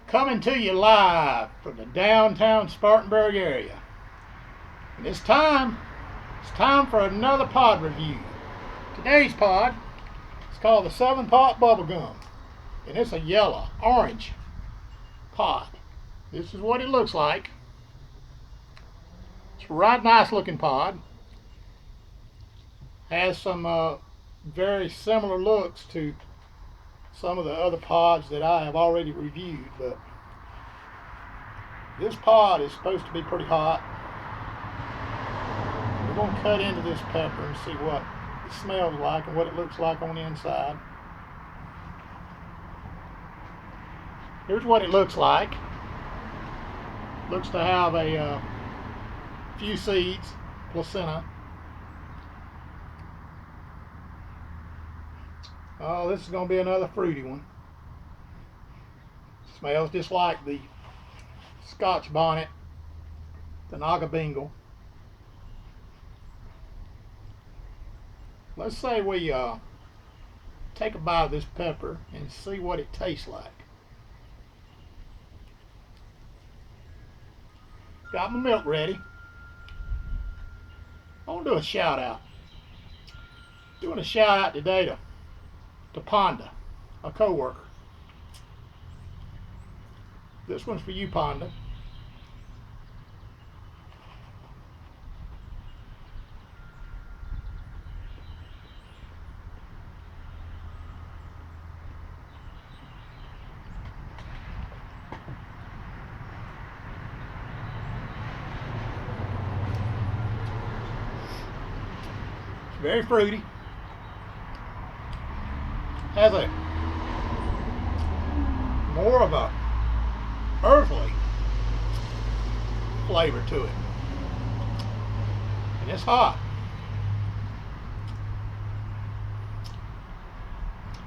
Coming to you live from the downtown Spartanburg area. And it's time for another pod review. Today's pod is called the Southern Pot Bubblegum, and it's a yellow, orange pod. This is what it looks like. It's a right nice looking pod. Has some very similar looks to some of the other pods that I have already reviewed, but this pod is supposed to be pretty hot. We're going to cut into this pepper and see what it smells like and what it looks like on the inside. Here's what it looks like. Looks to have a few seeds, placenta. Oh, this is going to be another fruity one. Smells just like the Scotch bonnet, the Naga Bingle. Let's say we take a bite of this pepper and see what it tastes like. Got my milk ready. I want to do a shout out. Doing a shout out today to Ponda, a co-worker. This one's for you, Ponda. It's very fruity. Has a more of a earthly flavor to it, and it's hot.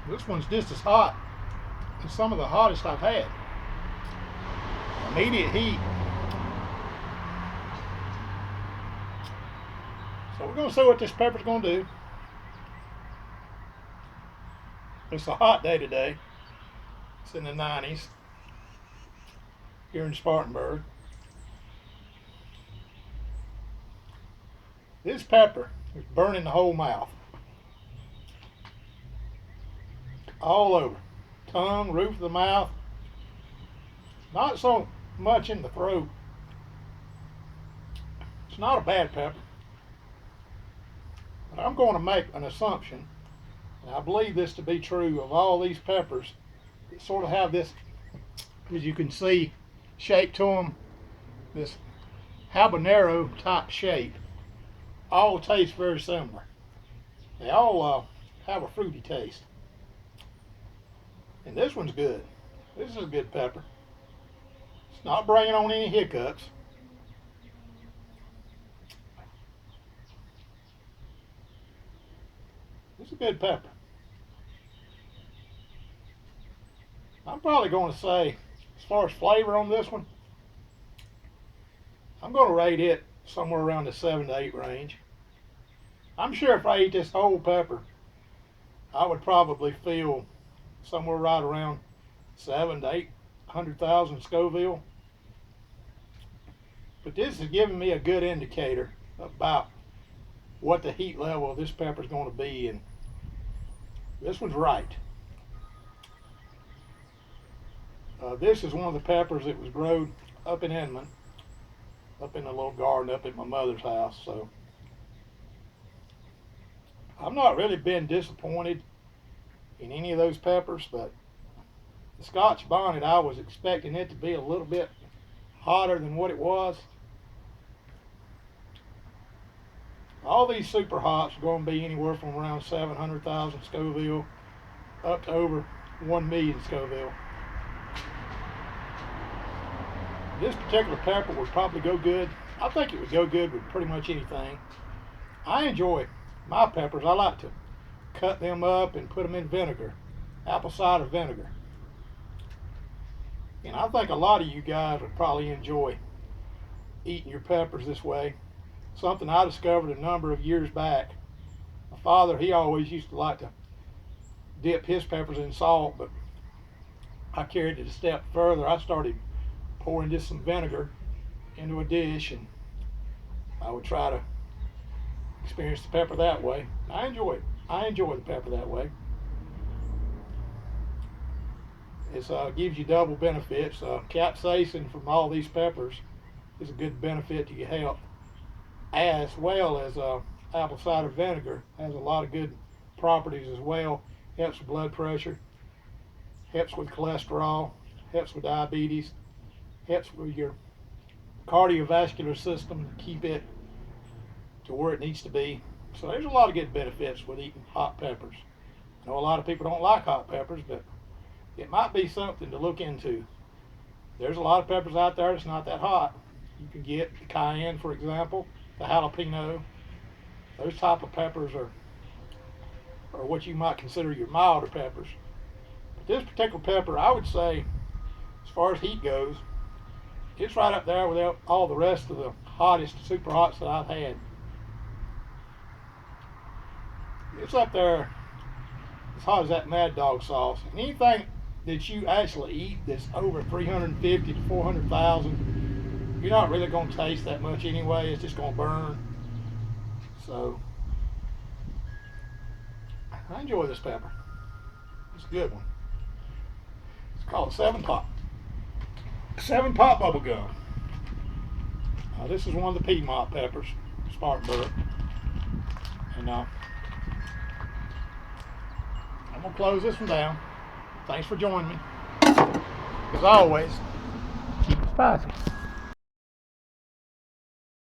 This one's just as hot as some of the hottest I've had. Immediate heat. So we're going to see what this pepper's going to do. It's a hot day today. It's in the 90s here in Spartanburg. This pepper is burning the whole mouth. All over. Tongue, roof of the mouth. Not so much in the throat. It's not a bad pepper. But I'm going to make an assumption, and I believe this to be true of all these peppers that sort of have this, as you can see, shape to them, this habanero type shape. All taste very similar. They all have a fruity taste. And this one's good. This is a good pepper. It's not bringing on any hiccups. It's a good pepper. I'm probably going to say, as far as flavor on this one, I'm going to rate it somewhere around the 7 to 8 range. I'm sure if I ate this whole pepper, I would probably feel somewhere right around 7 to 800,000 Scoville. But this is giving me a good indicator about what the heat level of this pepper is going to be, and this one's right. This is one of the peppers that was grown up in Inman, up in a little garden up at my mother's house. So I've not really been disappointed in any of those peppers, but the Scotch bonnet, I was expecting it to be a little bit hotter than what it was. All these super hots are going to be anywhere from around 700,000 Scoville up to over 1 million Scoville. This particular pepper would probably go good. I think it would go good with pretty much anything. I enjoy my peppers. I like to cut them up and put them in vinegar, apple cider vinegar. And I think a lot of you guys would probably enjoy eating your peppers this way. Something I discovered a number of years back. My father, he always used to like to dip his peppers in salt, but I carried it a step further. I started pouring just some vinegar into a dish, and I would try to experience the pepper that way. I enjoy it. I enjoy the pepper that way. It gives you double benefits. Capsaicin from all these peppers is a good benefit to your health, as well as apple cider vinegar has a lot of good properties as well. Helps with blood pressure, helps with cholesterol, helps with diabetes, helps with your cardiovascular system to keep it to where it needs to be. So there's a lot of good benefits with eating hot peppers. I know a lot of people don't like hot peppers, but it might be something to look into. There's a lot of peppers out there that's not that hot. You can get the cayenne, for example, the jalapeno. Those type of peppers are what you might consider your milder peppers. But this particular pepper, I would say, as far as heat goes, it's right up there with all the rest of the hottest super hots that I've had. It's up there as hot as that Mad Dog sauce. And anything that you actually eat that's over 350 to 400,000, you're not really going to taste that much anyway. It's just going to burn. So I enjoy this pepper. It's a good one. It's called 7-Pot. 7-Pot Bubblegum. This is one of the Piedmont peppers, Spartanburg. And I'm going to close this one down. Thanks for joining me. As always, keep it spicy.